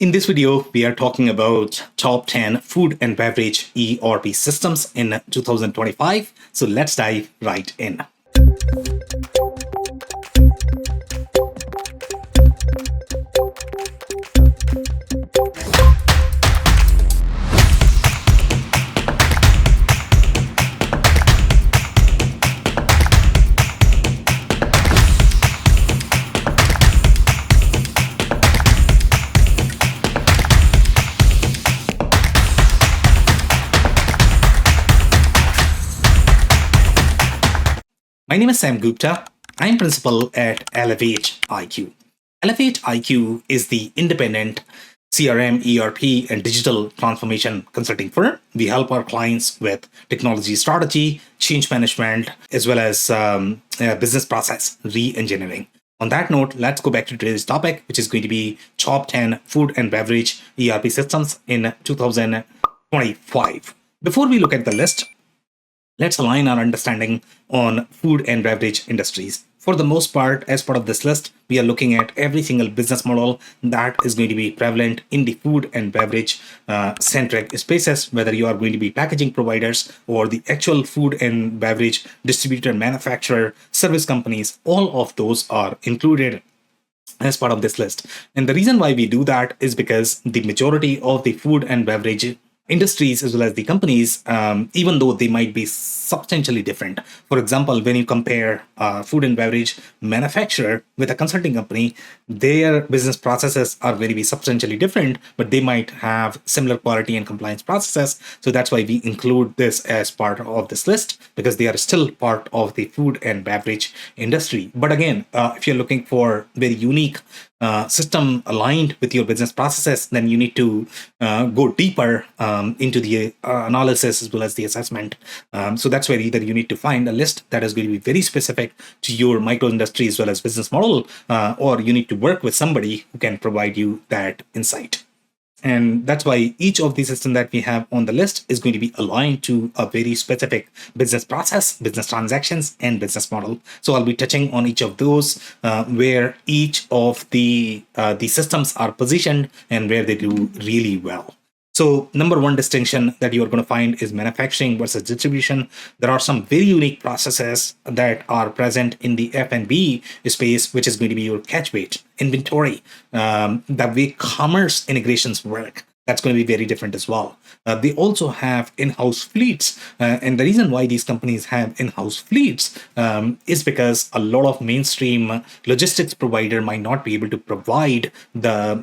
In this video, we are talking about top 10 food and beverage ERP systems in 2025. So let's dive right in. My name is Sam Gupta. I'm principal at Elevate IQ. Elevate IQ is the independent CRM, ERP, and digital transformation consulting firm. We help our clients with technology strategy, change management, as well as business process re-engineering. On that note, let's go back to today's topic, which is going to be top 10 food and beverage ERP systems in 2025. Before we look at the list, let's align our understanding on food and beverage industries. For the most part, as part of this list, we are looking at every single business model that is going to be prevalent in the food and beverage centric spaces, whether you are going to be packaging providers or the actual food and beverage distributor, manufacturer, service companies. All of those are included as part of this list. And the reason why we do that is because the majority of the food and beverage industries as well as the companies, even though they might be substantially different. For example, when you compare food and beverage manufacturer with a consulting company, their business processes are going to be substantially different, but they might have similar quality and compliance processes. So that's why we include this as part of this list, because they are still part of the food and beverage industry. But again, if you're looking for very unique system aligned with your business processes, then you need to go deeper into the analysis as well as the assessment. So that's where either you need to find a list that is going to be very specific to your micro industry as well as business model, or you need to work with somebody who can provide you that insight. And that's why each of the systems that we have on the list is going to be aligned to a very specific business process, business transactions, and business model. So I'll be touching on each of those, where each of the systems are positioned and where they do really well. So number one distinction that you're going to find is manufacturing versus distribution. There are some very unique processes that are present in the F&B space, which is going to be your catch weight, inventory, the way commerce integrations work. That's going to be very different as well. They also have in-house fleets. And the reason why these companies have in-house fleets is because a lot of mainstream logistics provider might not be able to provide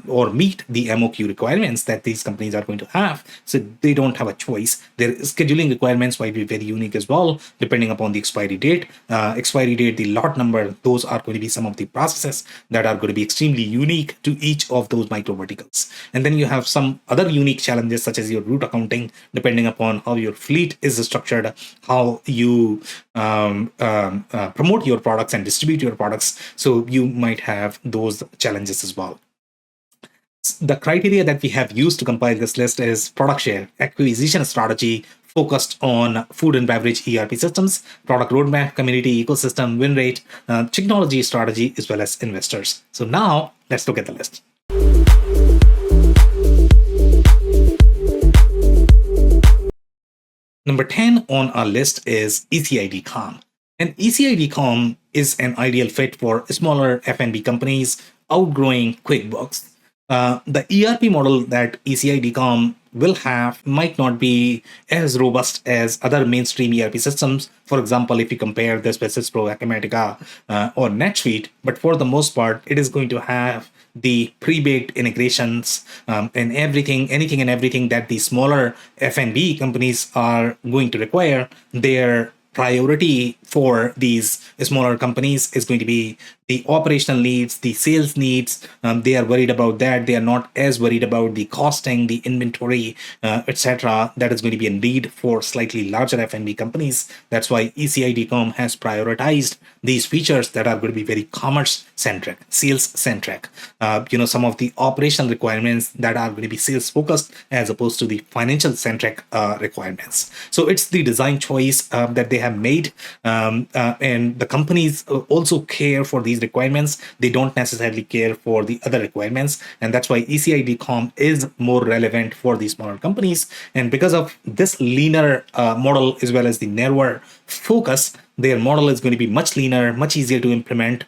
or meet the MOQ requirements that these companies are going to have. So they don't have a choice. Their scheduling requirements might be very unique as well, depending upon the expiry date. The lot number, those are going to be some of the processes that are going to be extremely unique to each of those micro verticals. And then you have some other unique challenges such as your route accounting, depending upon how your fleet is structured, how you promote your products and distribute your products. So you might have those challenges as well. The criteria that we have used to compile this list is product share, acquisition strategy, focused on food and beverage ERP systems, product roadmap, community ecosystem, win rate, technology strategy, as well as investors. So now let's look at the list. Number 10 on our list is ECID-Com. And ECID-Com is an ideal fit for smaller F&B companies outgrowing QuickBooks. The ERP model that ECID-Com will have might not be as robust as other mainstream ERP systems. For example, if you compare this with Pro, Acumatica, or NetSuite, but for the most part, it is going to have the pre-baked integrations and anything and everything that the smaller F&B companies are going to require. Their priority for these smaller companies is going to be the operational needs, the sales needs. They are worried about that. They are not as worried about the costing, the inventory, etc. That is going to be a need for slightly larger F&B companies. That's why ECID-Com has prioritized these features that are going to be very commerce-centric, sales-centric. Some of the operational requirements that are going to be sales-focused as opposed to the financial-centric requirements. So it's the design choice that they have made, and the companies also care for these these requirements, they don't necessarily care for the other requirements. And that's why ECI-DCOM is more relevant for these smaller companies. And because of this leaner model, as well as the narrower focus, their model is going to be much leaner, much easier to implement.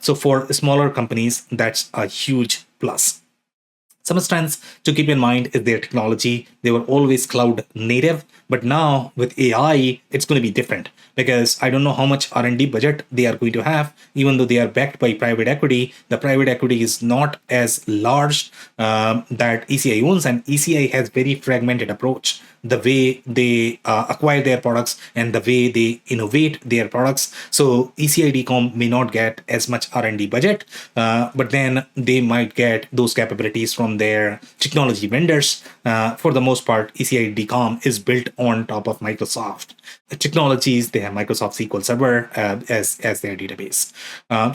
So for smaller companies, that's a huge plus. Some strengths to keep in mind is their technology. They were always cloud native, but now with AI, it's going to be different, because I don't know how much R&D budget they are going to have. Even though they are backed by private equity, the private equity is not as large that ECI owns, and ECI has very fragmented approach. The way they acquire their products and the way they innovate their products. So ECI-DCOM may not get as much R&D budget, but then they might get those capabilities from their technology vendors. For the most part, ECI-DCOM is built on top of Microsoft technologies. They have Microsoft SQL Server as their database.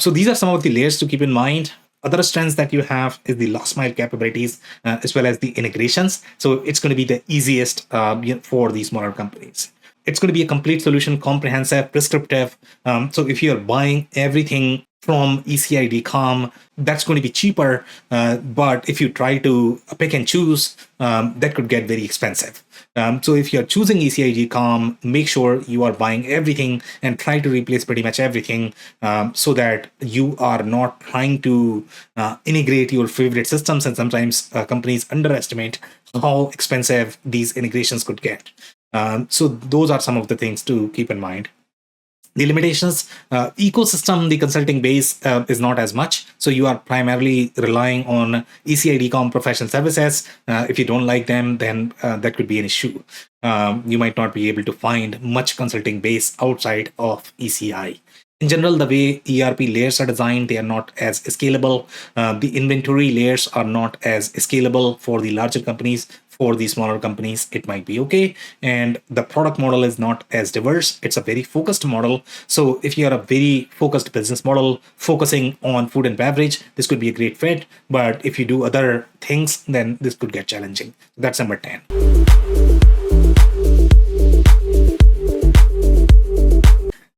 So these are some of the layers to keep in mind. Other strengths that you have is the last mile capabilities, as well as the integrations. So it's going to be the easiest for these smaller companies. It's going to be a complete solution, comprehensive, prescriptive. So if you're buying everything from ECI-DCOM, that's going to be cheaper. But if you try to pick and choose, that could get very expensive. So if you're choosing ECI-DCOM, make sure you are buying everything and try to replace pretty much everything, so that you are not trying to integrate your favorite systems. And sometimes companies underestimate how expensive these integrations could get. So those are some of the things to keep in mind. The limitations, ecosystem, the consulting base is not as much. So you are primarily relying on ECI-DCOM professional services. If you don't like them, then that could be an issue. You might not be able to find much consulting base outside of ECI. In general, the way ERP layers are designed, they are not as scalable. The inventory layers are not as scalable for the larger companies. For the smaller companies, it might be okay. And the product model is not as diverse. It's a very focused model. So if you're a very focused business model focusing on food and beverage, this could be a great fit. But if you do other things, then this could get challenging. That's number 10.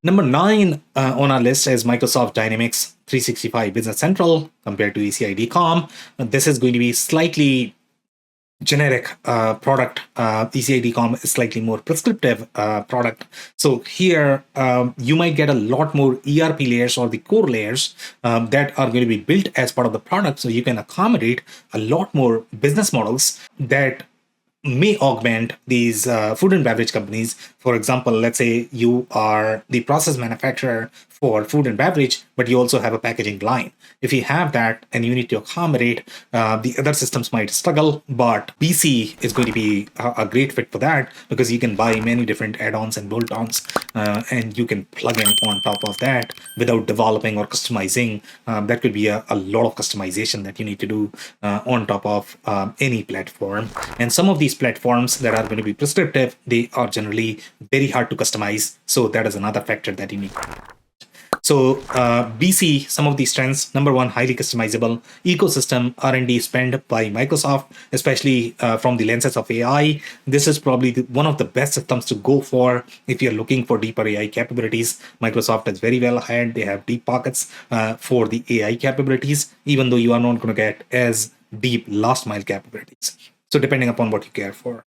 Number 9 on our list is Microsoft Dynamics 365 Business Central compared to ECI-DCOM. This is going to be slightly generic product. ECI-DCOM is slightly more prescriptive product. So here you might get a lot more ERP layers or the core layers that are going to be built as part of the product. So you can accommodate a lot more business models that may augment these food and beverage companies. For example, let's say you are the process manufacturer for food and beverage, but you also have a packaging line. If you have that and you need to accommodate, the other systems might struggle, but BC is going to be a great fit for that, because you can buy many different add-ons and bolt-ons, and you can plug in on top of that without developing or customizing. That could be a lot of customization that you need to do on top of any platform. And some of these platforms that are going to be prescriptive, they are generally very hard to customize. So that is another factor that you need. So BC, some of these strengths: number 1, highly customizable ecosystem, R&D spend by Microsoft, especially from the lenses of AI. This is probably one of the best systems to go for if you're looking for deeper AI capabilities. Microsoft is very well ahead. They have deep pockets for the AI capabilities, even though you are not going to get as deep last mile capabilities. So depending upon what you care for.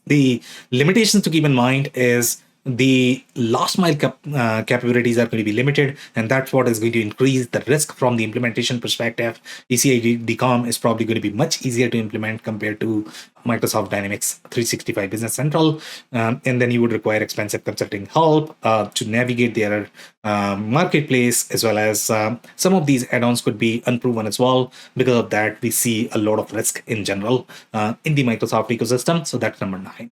The limitations to keep in mind is the last mile capabilities are going to be limited, and that's what is going to increase the risk from the implementation perspective. ECI-DCOM is probably going to be much easier to implement compared to Microsoft Dynamics 365 Business Central, and then you would require expensive consulting help to navigate their marketplace, as well as some of these add-ons could be unproven as well. Because of that, we see a lot of risk in general in the Microsoft ecosystem. So that's number 9.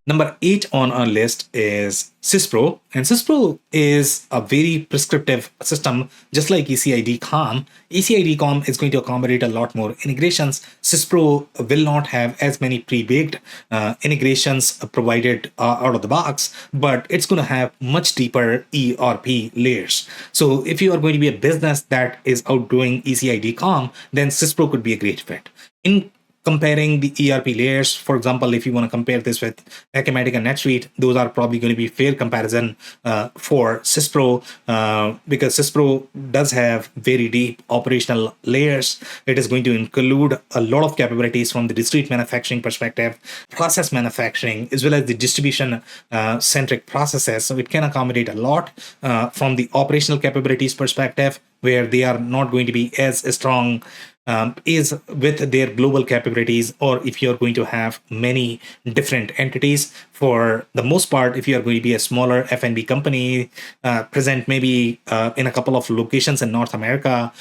Number 8 on our list is SysPro, and SysPro is a very prescriptive system, just like ECI-DCOM. ECI-DCOM is going to accommodate a lot more integrations. SysPro will not have as many pre-baked integrations provided out of the box, but it's going to have much deeper ERP layers. So if you are going to be a business that is outdoing ECI-DCOM, then SysPro could be a great fit. In comparing the ERP layers. For example, if you want to compare this with Acumatica and NetSuite, those are probably going to be fair comparison for Syspro, because Syspro does have very deep operational layers. It is going to include a lot of capabilities from the discrete manufacturing perspective, process manufacturing, as well as the distribution centric processes. So it can accommodate a lot from the operational capabilities perspective, where they are not going to be as strong is with their global capabilities, or if you're going to have many different entities. For the most part, if you are going to be a smaller F&B company present maybe in a couple of locations in North America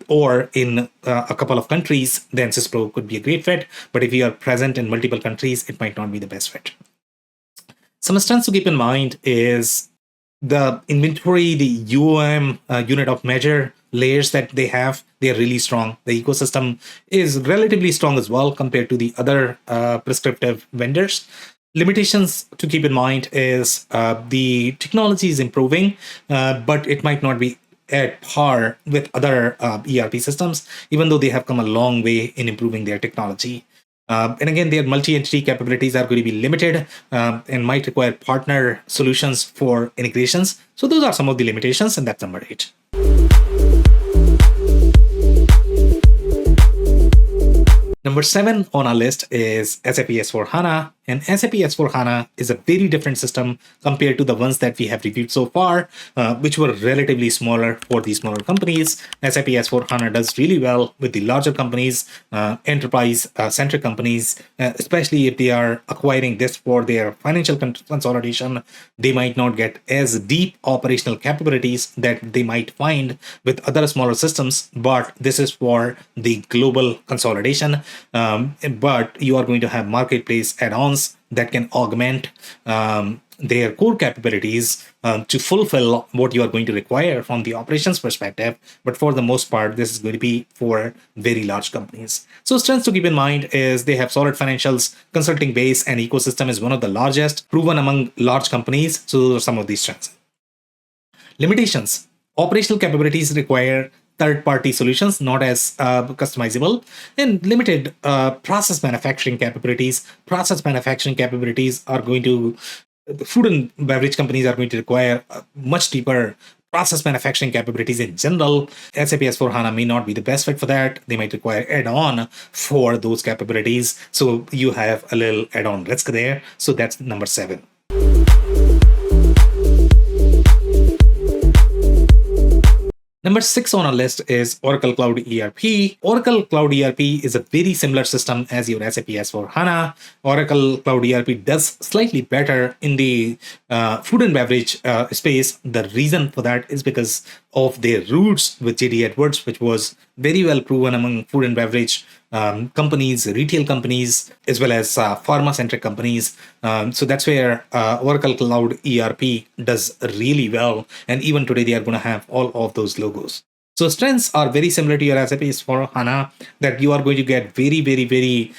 or in a couple of countries, then Syspro could be a great fit. But if you are present in multiple countries, it might not be the best fit. Some strengths to keep in mind is the inventory, the UOM, unit of measure layers that they have. They are really strong. The ecosystem is relatively strong as well compared to the other prescriptive vendors. Limitations to keep in mind is the technology is improving, but it might not be at par with other ERP systems, even though they have come a long way in improving their technology. And again, their multi-entity capabilities are going to be limited and might require partner solutions for integrations. So those are some of the limitations, and that's number 8. Number 7 on our list is SAP S/4HANA. And SAP S/4HANA is a very different system compared to the ones that we have reviewed so far, which were relatively smaller for these smaller companies. SAP S/4HANA does really well with the larger companies, enterprise-centric companies, especially if they are acquiring this for their financial consolidation. They might not get as deep operational capabilities that they might find with other smaller systems, but this is for the global consolidation. But you are going to have marketplace add-ons that can augment their core capabilities to fulfill what you are going to require from the operations perspective. But for the most part, this is going to be for very large companies. So strengths to keep in mind is they have solid financials, consulting base, and ecosystem is one of the largest, proven among large companies. So those are some of these strengths. Limitations. Operational capabilities require third-party solutions, not as customizable, and limited process manufacturing capabilities. Process manufacturing capabilities are going to, the food and beverage companies are going to require much deeper process manufacturing capabilities in general. SAP S/4HANA may not be the best fit for that. They might require add-on for those capabilities. So you have a little add-on risk there. So that's number 7. Number 6 on our list is Oracle Cloud ERP. Oracle Cloud ERP is a very similar system as your SAP S/4HANA. Oracle Cloud ERP does slightly better in the food and beverage space. The reason for that is because of their roots with JD Edwards, which was very well proven among food and beverage companies, retail companies, as well as pharma-centric companies. So that's where Oracle Cloud ERP does really well. And even today, they are going to have all of those logos. So strengths are very similar to your SAP S/4HANA, that you are going to get very, very, very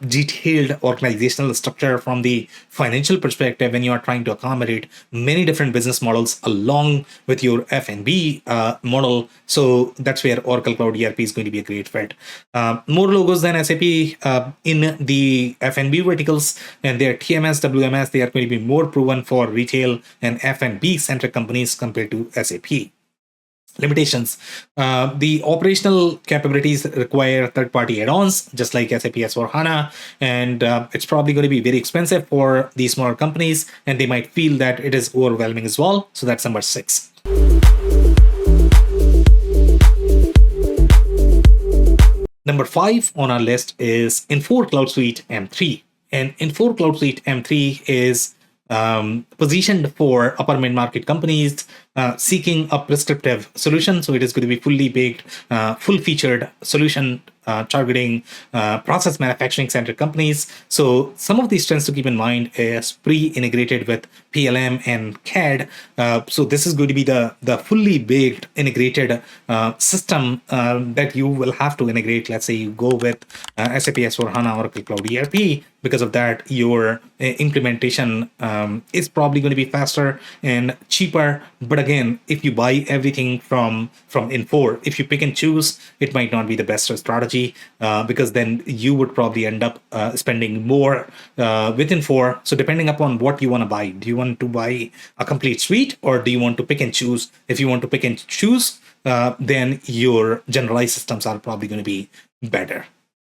detailed organizational structure from the financial perspective when you are trying to accommodate many different business models along with your F&B model. So that's where Oracle Cloud ERP is going to be a great fit. More logos than SAP in the F&B verticals, and their TMS, WMS, they are going to be more proven for retail and F&B centric companies compared to SAP. Limitations. The operational capabilities require third-party add-ons, just like SAP S/4HANA, and it's probably going to be very expensive for these smaller companies, and they might feel that it is overwhelming as well. So that's number 6. Number 5 on our list is Infor Cloud Suite M3. And Infor Cloud Suite M3 is positioned for upper mid-market companies seeking a prescriptive solution. So it is going to be fully baked, full-featured solution targeting process manufacturing centered companies. So some of these trends to keep in mind is pre-integrated with PLM and CAD. So this is going to be the fully baked integrated system that you will have to integrate. Let's say you go with SAP S/4HANA Oracle Cloud ERP. Because of that, your implementation is probably going to be faster and cheaper. But again, if you buy everything from Infor, if you pick and choose, it might not be the best strategy. technology, because then you would probably end up spending more within 4. So depending upon what you want to buy, do you want to buy a complete suite, or do you want to pick and choose? If you want to pick and choose, then your generalized systems are probably going to be better.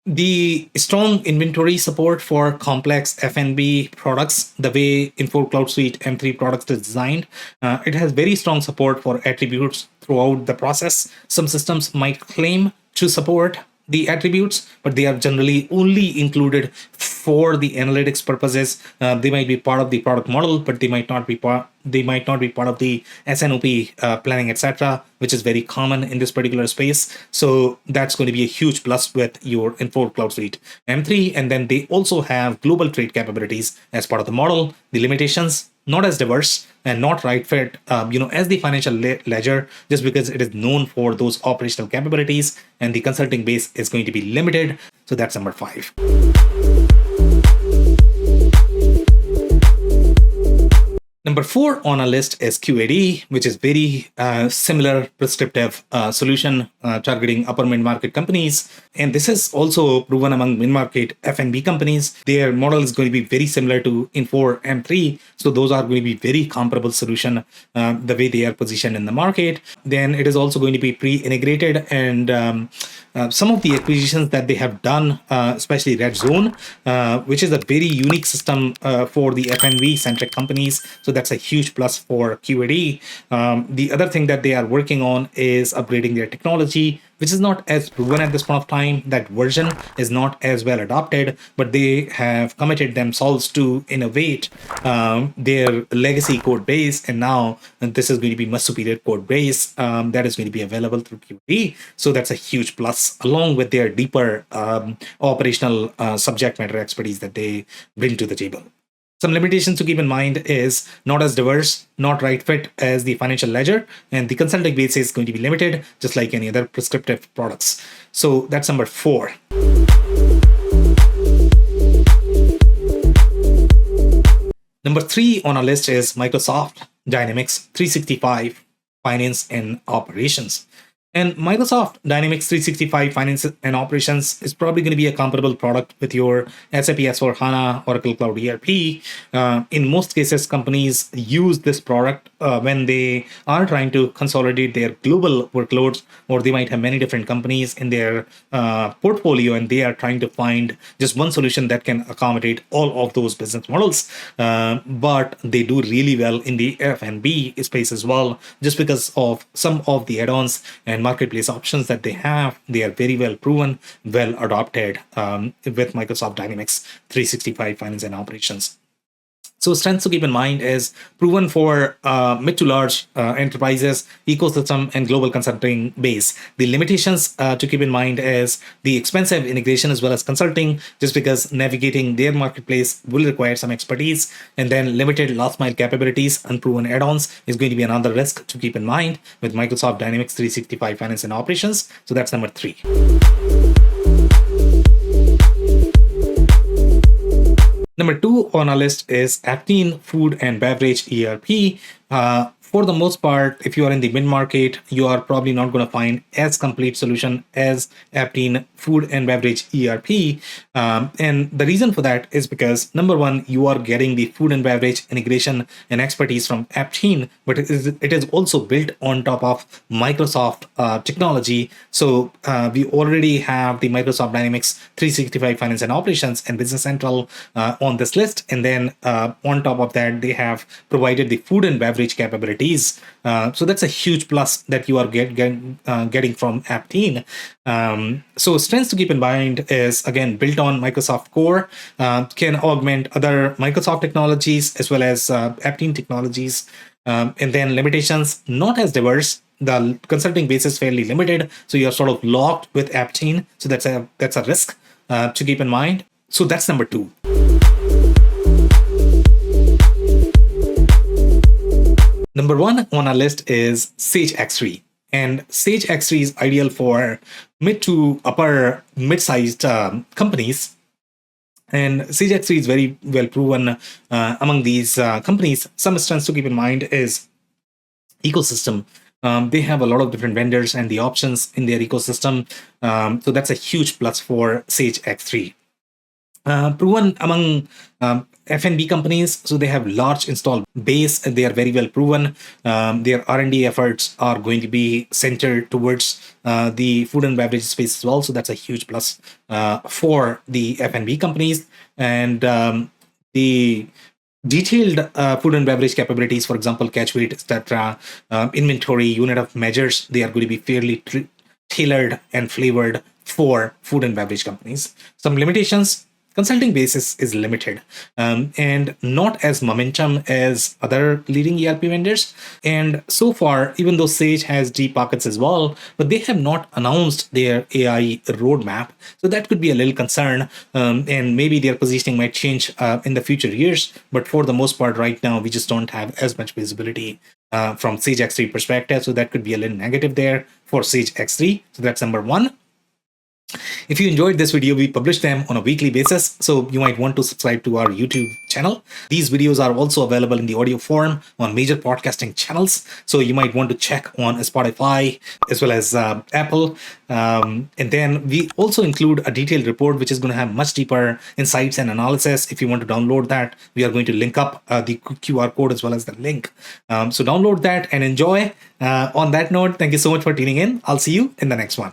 The strong inventory support for complex F&B products, the way Infor Cloud Suite M3 products is designed, it has very strong support for attributes throughout the process. Some systems might claim to support the attributes, but they are generally only included for the analytics purposes. They might be part of the product model, but they might not be part of the SNOP planning, etc., which is very common in this particular space. So that's going to be a huge plus with your Infor Cloud Suite M3. And then they also have global trade capabilities as part of the model. The limitations, not as diverse and not right fit, as the financial ledger, just because it is known for those operational capabilities, and the consulting base is going to be limited. So that's number 5. Number 4 on our list is QAD, which is very similar prescriptive solution targeting upper mid-market companies. And this is also proven among mid-market F&B companies. Their model is going to be very similar to Infor M3. So those are going to be very comparable solution, the way they are positioned in the market. Then it is also going to be pre-integrated, and some of the acquisitions that they have done, especially Red Zone, which is a very unique system for the F&B centric companies. So that's a huge plus for QAD. The other thing that they are working on is upgrading their technology, which is not as proven at this point of time. That version is not as well adopted, but they have committed themselves to innovate their legacy code base, and now this is going to be much superior code base that is going to be available through QAD. So that's a huge plus, along with their deeper operational subject matter expertise that they bring to the table. Some limitations to keep in mind is not as diverse, not right fit as the financial ledger, and the consulting base is going to be limited, just like any other prescriptive products. So that's number 4. Number 3 on our list is Microsoft Dynamics 365 Finance and Operations. And Microsoft Dynamics 365 Finance and Operations is probably going to be a comparable product with your SAP S/4HANA, Oracle Cloud ERP. In most cases, companies use this product when they are trying to consolidate their global workloads, or they might have many different companies in their portfolio, and they are trying to find just one solution that can accommodate all of those business models. But they do really well in the F&B space as well, just because of some of the add-ons and marketplace options that they have. They are very well proven, well adopted with Microsoft Dynamics 365 Finance and Operations. So strengths to keep in mind is proven for mid to large enterprises, ecosystem, and global consulting base. The limitations to keep in mind is the expensive integration as well as consulting, just because navigating their marketplace will require some expertise. And then limited last mile capabilities, unproven add-ons is going to be another risk to keep in mind with Microsoft Dynamics 365 Finance and Operations. So that's number 3. Number 2 on our list is Aptean Food and Beverage ERP. For the most part, if you are in the mid-market, you are probably not going to find as complete solution as Aptean Food and Beverage ERP. And the reason for that is because, number 1, you are getting the food and beverage integration and expertise from Aptean, but it is also built on top of Microsoft technology. So we already have the Microsoft Dynamics 365 Finance and Operations and Business Central on this list. And then on top of that, they have provided the food and beverage capabilities. So that's a huge plus that you are getting from Aptean. So strengths to keep in mind is, again, built on Microsoft Core, can augment other Microsoft technologies as well as Aptean technologies. And then limitations, not as diverse. The consulting base is fairly limited, so you're sort of locked with Aptean. So that's a risk to keep in mind. So that's number 2. Number 1 on our list is Sage X3. And Sage X3 is ideal for mid to upper mid-sized companies. And Sage X3 is very well proven among these companies. Some strengths to keep in mind is ecosystem. They have a lot of different vendors and the options in their ecosystem. So that's a huge plus for Sage X3. Proven among F&B companies, so they have large install base. They are very well proven. Their R&D efforts are going to be centered towards the food and beverage space as well. So that's a huge plus for the F&B companies. And the detailed food and beverage capabilities, for example, catch weight, etc., inventory, unit of measures, they are going to be fairly tailored and flavored for food and beverage companies. Some limitations: consulting basis is limited and not as momentum as other leading ERP vendors. And so far, even though Sage has deep pockets as well, but they have not announced their AI roadmap. So that could be a little concern. And maybe their positioning might change in the future years. But for the most part, right now, we just don't have as much visibility from Sage X3 perspective. So that could be a little negative there for Sage X3. So that's number one. If you enjoyed this video, we publish them on a weekly basis, so you might want to subscribe to our YouTube channel. These videos are also available in the audio form on major podcasting channels, so you might want to check on Spotify as well as Apple. And then we also include a detailed report, which is going to have much deeper insights and analysis. If you want to download that, we are going to link up the QR code as well as the link. So download that and enjoy. On that note, thank you so much for tuning in. I'll see you in the next one.